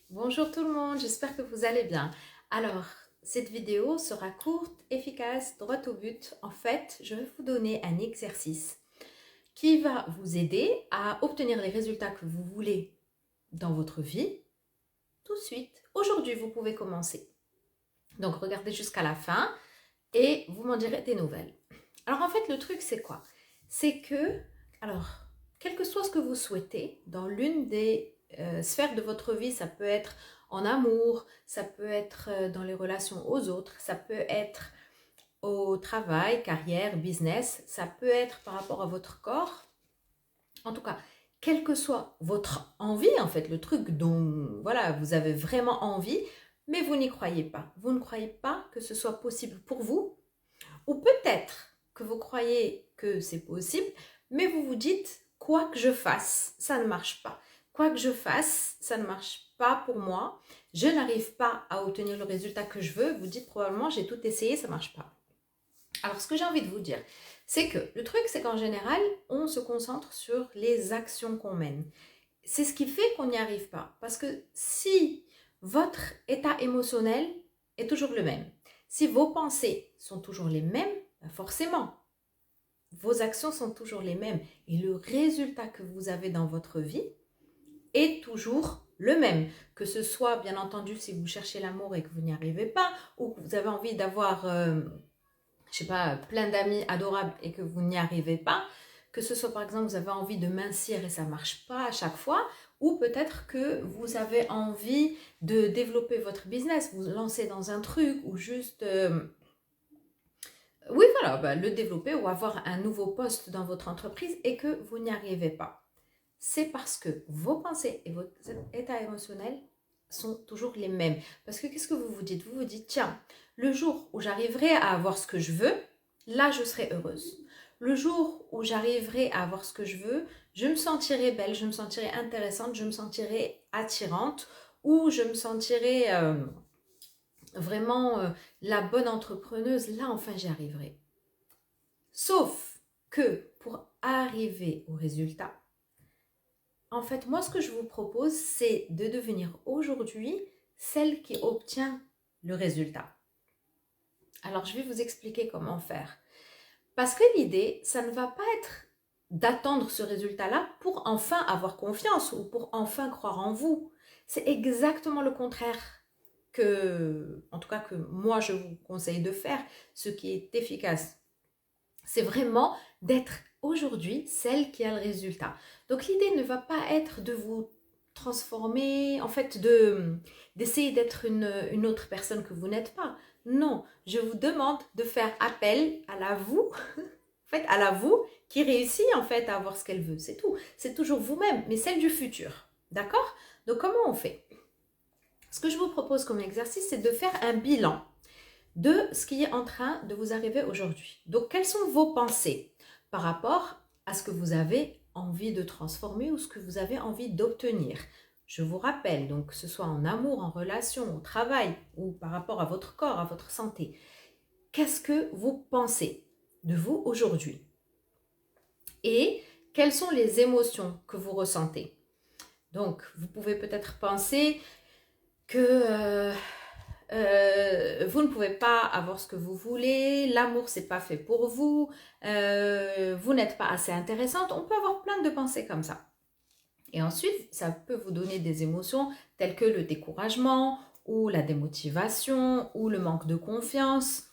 Bonjour tout le monde, j'espère que vous allez bien. Alors, cette vidéo sera courte, efficace, droite au but. En fait, je vais vous donner un exercice qui va vous aider à obtenir les résultats que vous voulez dans votre vie tout de suite. Aujourd'hui, vous pouvez commencer. Donc, regardez jusqu'à la fin et vous m'en direz des nouvelles. Alors, en fait, le truc, c'est quoi? C'est que, alors, quel que soit ce que vous souhaitez, dans l'une des sphères de votre vie, ça peut être en amour, ça peut être dans les relations aux autres, ça peut être au travail, carrière, business, ça peut être par rapport à votre corps. En tout cas, quelle que soit votre envie, en fait, le truc dont voilà, vous avez vraiment envie, mais vous n'y croyez pas. Vous ne croyez pas que ce soit possible pour vous, ou peut-être que vous croyez que c'est possible, mais vous vous dites, quoi que je fasse, ça ne marche pas. Quoi que je fasse, ça ne marche pas pour moi. Je n'arrive pas à obtenir le résultat que je veux. Vous dites probablement, j'ai tout essayé, ça ne marche pas. Alors, ce que j'ai envie de vous dire, c'est que le truc, c'est qu'en général, on se concentre sur les actions qu'on mène. C'est ce qui fait qu'on n'y arrive pas. Parce que si votre état émotionnel est toujours le même, si vos pensées sont toujours les mêmes, ben forcément, vos actions sont toujours les mêmes. Et le résultat que vous avez dans votre vie est toujours le même. Que ce soit, bien entendu, si vous cherchez l'amour et que vous n'y arrivez pas, ou que vous avez envie d'avoir je sais pas, plein d'amis adorables et que vous n'y arrivez pas, que ce soit par exemple vous avez envie de mincir et ça ne marche pas à chaque fois, ou peut-être que vous avez envie de développer votre business, vous lancez dans un truc ou juste, oui voilà, bah, le développer ou avoir un nouveau poste dans votre entreprise et que vous n'y arrivez pas. C'est parce que vos pensées et votre état émotionnel sont toujours les mêmes. Parce que qu'est-ce que vous vous dites? Vous vous dites, tiens, le jour où j'arriverai à avoir ce que je veux, là, je serai heureuse. Le jour où j'arriverai à avoir ce que je veux, je me sentirai belle, je me sentirai intéressante, je me sentirai attirante ou je me sentirai vraiment la bonne entrepreneuse. Là, enfin, j'y arriverai. Sauf que pour arriver au résultat, en fait, moi, ce que je vous propose, c'est de devenir aujourd'hui celle qui obtient le résultat. Alors, je vais vous expliquer comment faire. Parce que l'idée, ça ne va pas être d'attendre ce résultat-là pour enfin avoir confiance ou pour enfin croire en vous. C'est exactement le contraire en tout cas, que moi, je vous conseille de faire, ce qui est efficace. C'est vraiment d'être aujourd'hui celle qui a le résultat. Donc l'idée ne va pas être de vous transformer, en fait, d'essayer d'être une autre personne que vous n'êtes pas. Non, je vous demande de faire appel à la vous, en fait, à la vous qui réussit en fait à avoir ce qu'elle veut. C'est tout. C'est toujours vous-même, mais celle du futur. D'accord? Donc comment on fait? Ce que je vous propose comme exercice, c'est de faire un bilan de ce qui est en train de vous arriver aujourd'hui. Donc, quelles sont vos pensées par rapport à ce que vous avez envie de transformer ou ce que vous avez envie d'obtenir? Je vous rappelle, donc que ce soit en amour, en relation, au travail ou par rapport à votre corps, à votre santé, qu'est-ce que vous pensez de vous aujourd'hui? Et quelles sont les émotions que vous ressentez? Donc, vous pouvez peut-être penser que vous ne pouvez pas avoir ce que vous voulez, l'amour c'est pas fait pour vous, vous n'êtes pas assez intéressante. On peut avoir plein de pensées comme ça. Et ensuite, ça peut vous donner des émotions telles que le découragement ou la démotivation ou le manque de confiance.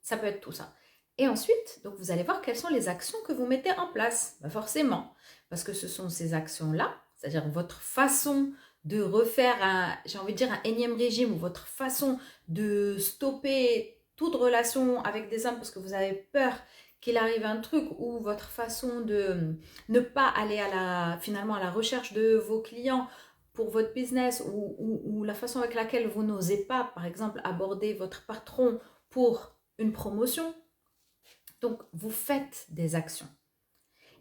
Ça peut être tout ça. Et ensuite, donc vous allez voir quelles sont les actions que vous mettez en place. Ben forcément, parce que ce sont ces actions-là, c'est-à-dire votre façon de refaire j'ai envie de dire un énième régime ou votre façon de stopper toute relation avec des hommes parce que vous avez peur qu'il arrive un truc ou votre façon de ne pas aller finalement à la recherche de vos clients pour votre business ou la façon avec laquelle vous n'osez pas, par exemple, aborder votre patron pour une promotion. Donc, vous faites des actions.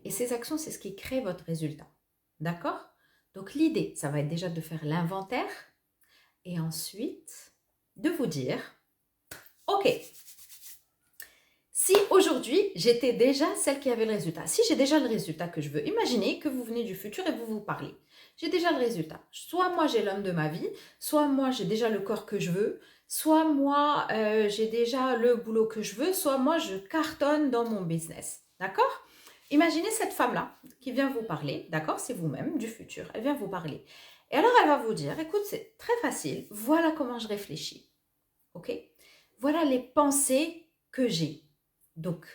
Et ces actions, c'est ce qui crée votre résultat. D'accord? Donc, l'idée, ça va être déjà de faire l'inventaire et ensuite de vous dire, ok, si aujourd'hui, j'étais déjà celle qui avait le résultat, si j'ai déjà le résultat que je veux, imaginez que vous venez du futur et vous vous parlez. j'ai déjà le résultat. Soit moi, j'ai l'homme de ma vie, soit moi, j'ai déjà le corps que je veux, soit moi, j'ai déjà le boulot que je veux, soit moi, je cartonne dans mon business. D'accord? Imaginez cette femme-là qui vient vous parler, d'accord? C'est vous-même du futur, elle vient vous parler. Et alors, elle va vous dire, écoute, c'est très facile, voilà comment je réfléchis. Ok? Voilà les pensées que j'ai. Donc,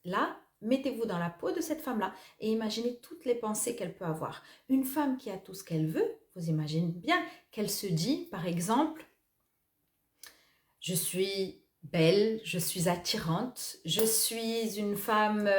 là, mettez-vous dans la peau de cette femme-là et imaginez toutes les pensées qu'elle peut avoir. Une femme qui a tout ce qu'elle veut, vous imaginez bien qu'elle se dit, par exemple, je suis belle, je suis attirante, je suis une femme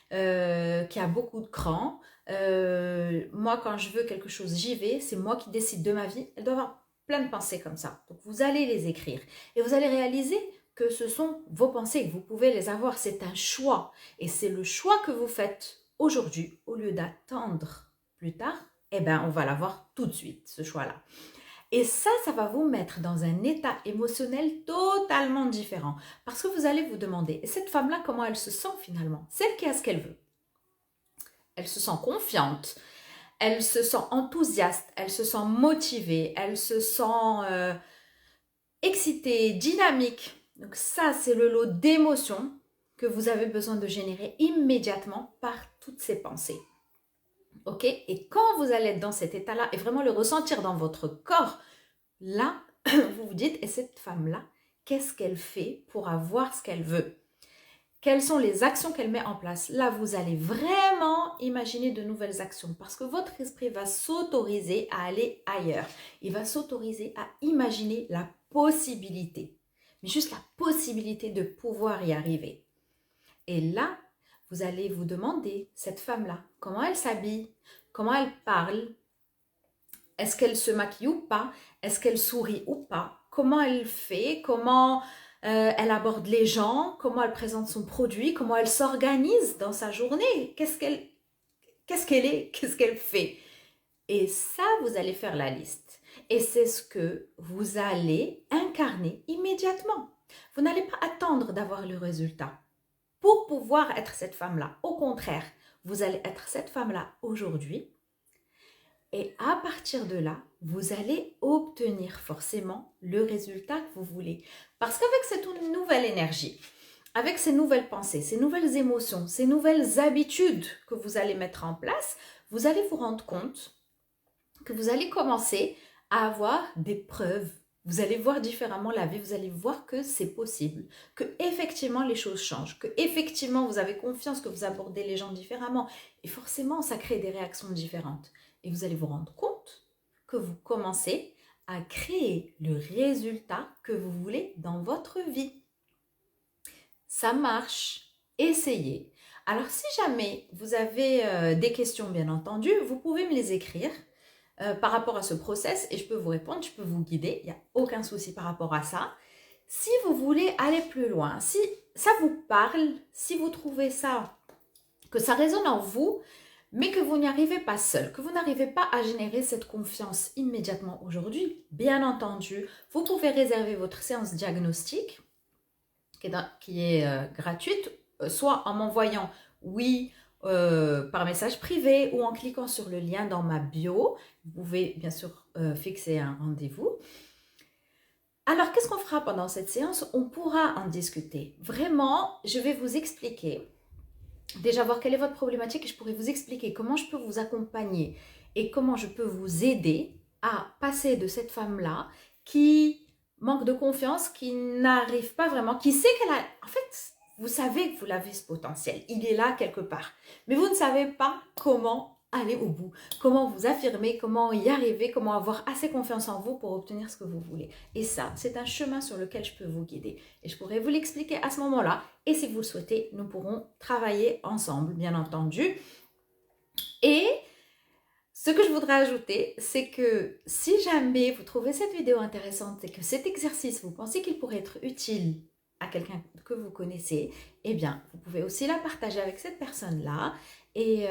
qui a beaucoup de cran. Moi, quand je veux quelque chose, j'y vais. C'est moi qui décide de ma vie. Elle doit avoir plein de pensées comme ça. Donc, vous allez les écrire et vous allez réaliser que ce sont vos pensées, que vous pouvez les avoir. C'est un choix et c'est le choix que vous faites aujourd'hui au lieu d'attendre plus tard. Eh bien, on va l'avoir tout de suite, ce choix-là. Et ça va vous mettre dans un état émotionnel totalement différent. Parce que vous allez vous demander, et cette femme-là, comment elle se sent finalement? Celle qui a ce qu'elle veut. Elle se sent confiante, elle se sent enthousiaste, elle se sent motivée, elle se sent excitée, dynamique. Donc ça, c'est le lot d'émotions que vous avez besoin de générer immédiatement par toutes ces pensées. Ok? Et quand vous allez être dans cet état-là et vraiment le ressentir dans votre corps, là, vous vous dites, et cette femme-là, qu'est-ce qu'elle fait pour avoir ce qu'elle veut? Quelles sont les actions qu'elle met en place? Là, vous allez vraiment imaginer de nouvelles actions parce que votre esprit va s'autoriser à aller ailleurs. Il va s'autoriser à imaginer la possibilité, mais juste la possibilité de pouvoir y arriver. Et là, vous allez vous demander, cette femme-là, comment elle s'habille, comment elle parle, est-ce qu'elle se maquille ou pas, est-ce qu'elle sourit ou pas, comment elle fait, comment elle aborde les gens, comment elle présente son produit, comment elle s'organise dans sa journée, qu'est-ce qu'elle est, qu'est-ce qu'elle fait. Et ça, vous allez faire la liste. Et c'est ce que vous allez incarner immédiatement. Vous n'allez pas attendre d'avoir le résultat pour pouvoir être cette femme-là. Au contraire, vous allez être cette femme-là aujourd'hui. Et à partir de là, vous allez obtenir forcément le résultat que vous voulez. Parce qu'avec cette nouvelle énergie, avec ces nouvelles pensées, ces nouvelles émotions, ces nouvelles habitudes que vous allez mettre en place, vous allez vous rendre compte que vous allez commencer à avoir des preuves. Vous allez voir différemment la vie, vous allez voir que c'est possible, que effectivement les choses changent, que effectivement vous avez confiance, que vous abordez les gens différemment. Et forcément, ça crée des réactions différentes. Et vous allez vous rendre compte que vous commencez à créer le résultat que vous voulez dans votre vie. Ça marche. Essayez. Alors, si jamais vous avez des questions, bien entendu, vous pouvez me les écrire par rapport à ce process et je peux vous répondre, je peux vous guider. Il n'y a aucun souci par rapport à ça. Si vous voulez aller plus loin, si ça vous parle, si vous trouvez ça, que ça résonne en vous, mais que vous n'y arrivez pas seul, que vous n'arrivez pas à générer cette confiance immédiatement aujourd'hui, bien entendu, vous pouvez réserver votre séance diagnostic qui est gratuite, soit en m'envoyant oui par message privé ou en cliquant sur le lien dans ma bio. Vous pouvez bien sûr fixer un rendez-vous. Alors, qu'est-ce qu'on fera pendant cette séance? On pourra en discuter. Vraiment, je vais vous expliquer. Déjà voir quelle est votre problématique et je pourrais vous expliquer comment je peux vous accompagner et comment je peux vous aider à passer de cette femme-là qui manque de confiance, qui n'arrive pas vraiment, qui sait qu'elle a... En fait, vous savez que vous l'avez ce potentiel, il est là quelque part, mais vous ne savez pas comment aller au bout, comment vous affirmer, comment y arriver, comment avoir assez confiance en vous pour obtenir ce que vous voulez. Et ça, c'est un chemin sur lequel je peux vous guider. Et je pourrais vous l'expliquer à ce moment-là. Et si vous le souhaitez, nous pourrons travailler ensemble, bien entendu. Et ce que je voudrais ajouter, c'est que si jamais vous trouvez cette vidéo intéressante et que cet exercice, vous pensez qu'il pourrait être utile à quelqu'un que vous connaissez, eh bien, vous pouvez aussi la partager avec cette personne-là. Et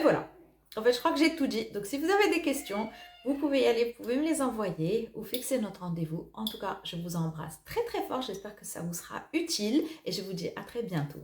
voilà. En fait, je crois que j'ai tout dit. Donc, si vous avez des questions, vous pouvez y aller, vous pouvez me les envoyer ou fixer notre rendez-vous. En tout cas, je vous embrasse très très fort. J'espère que ça vous sera utile et je vous dis à très bientôt.